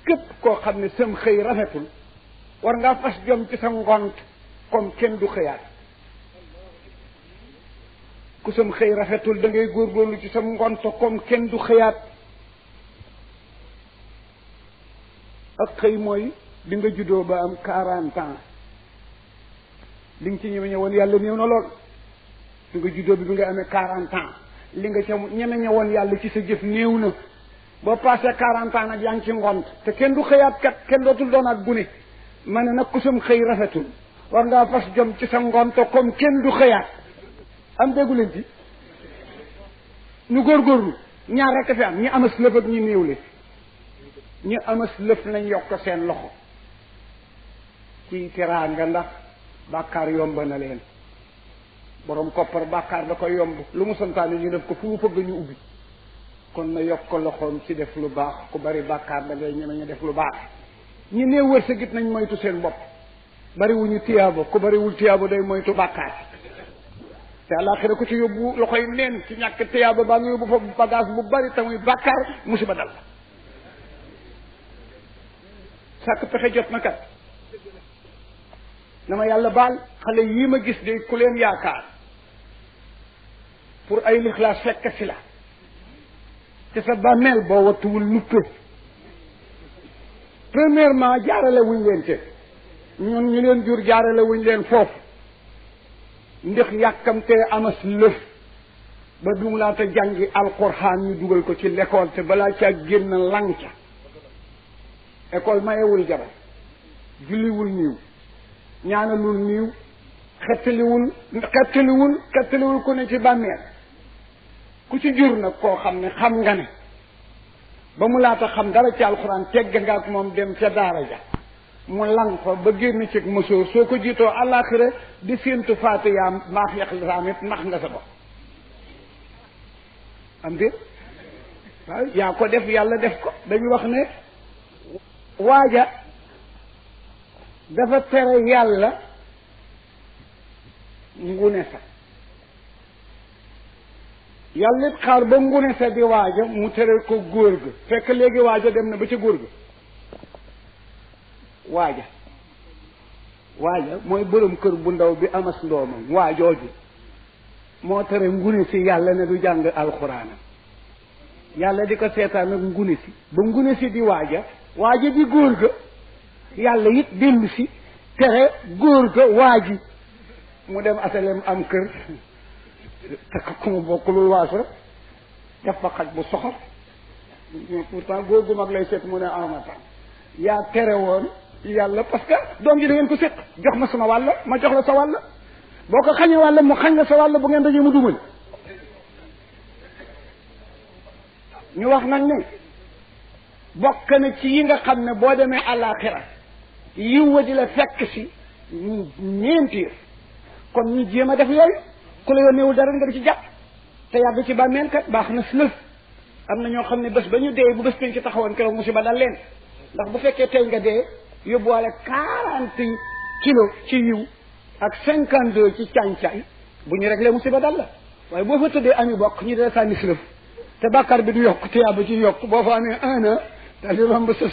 képp koo xam ne sam xëy rafetul war ngaa fas jom ci sa ngont comme kenn du xëyaat ku sam xëy rafetul da ngay góorgóorlu ci sa ngont comme kenn du xëyaat ak xëy mooy bi nga juddoo ba am 40 ans li nga ci ñeme woon yàlla néew na lool bi nga juddoo bi nga amee 40 ans li nga ca ñeme woon yàlla ci sa jëf néew na boo passé 40 ans nag yaa ngi ci ngont te kenn du xëyaat kat kenn dootul doonaat gune ma ne nag ku sam xëy rafetul war ngaa fas jom ci sa ngont comme kenn du xëyaat am déggu leen ci ñu góorgóorlu ñaar rekk fi am ñi amas lëf ak ñi néewle ñi amas lëf nañ yokk seen loxo ci teraanga ndax bàkkaar yomb na leen borom koppar bàkkaar da koy yomb lu mu santaane ñu def ko fu mu fëgg ñu ubbi kon na yokk loxoom ci def lu baax ku bari bàkkaar da ngay ñeme ñu def lu baax ñi néew wërsëg nañ moytu seen bopp bariwuñu tiyaabo ku bariwul tiyaabo day moytu bàkkaar te àllaaxira ku ci yóbbu loxoy neen ci ñàkk tiyaabo baa nga yóbbu fa bagage bu bari te muy bàkkaar musiba dal sàkk pexe jot na kat na ma yàlla baal xale yii ma gis de ku leen yaakaar pour ay lixlaas fekk si la te sa bàmmeel boo wattuwul nuppe premièrement jaarale wuñ leen te ñun ñu leen jur jaarale wuñ leen foofu ndax yàkkamtee amas lëf ba dum laata jàngi alquran ñu dugal ko ci l'école te balaa caa génn lang ca école mayewul jabar julliwul niiw ñaanalul niiw xettaliwul ku ne ci bàmmeel ku ci jur nag koo xam ne xam nga ne ba mu laata xam dara ci alxuraan tegg nga ak moom dem ca daara ja mu lang fa ba génn ci mosóor soo ko jiitoo àllaaxira di séentu faatiha maax yaxlisaam it nax nga sa bopp am déet waaw yaa ko def yàlla def ko dañu wax ne waaja dafa tere yàlla ngune sa yàlla it xaar ba ngune sa di waaja mu tere ko góor ga fekk léegi waaja dem na ba ca góor ga waaja mooy borom kër bu ndaw bi amas ndoomam waajooju moo tere ngune si yàlla ne du jàng alxuraanam yàlla di ko seetaan ak ngune si ba ngune si di waaja di góor ga yàlla it dellu si tere góor ga waaji mu dem asalem am kër takk ku mu bokkulul waasa def fa xaj bu soxor pourtant góor gu mag lay seet mu ne amatan yaa tere woon yàlla parce que doom ji da ngeen ko séq jox ma sama wàll ma jox la sa wàll boo ko xañee wàll mu xañ la sa wàll bu ngeen dajee mu dumal ñu wax nag ne bokk na ci yi nga xam ne boo demee àllaaxira yiw wa di la fekk si ñeenti kon ñu jéem a def yooyu ku la yónneewul dara nga di ci jàpp te yàgg ci bàmmeel kat baax na si lëf am na ñoo xam ne bés ba ñu dee bu bés peñ ci taxawoon keroog musiba dal leen ndax bu fekkee tey nga dee yóbbuwaale 40 kilos ci yiw ak 52 ci caañ-caañ bu ñu réglé musiba dal la waaye boo fa tëddee ami bokk ñu dee sànni si lëf te bàkkaar bi du yokk tiyaaba ci yokk boo fa amee 1 an daal di romb sa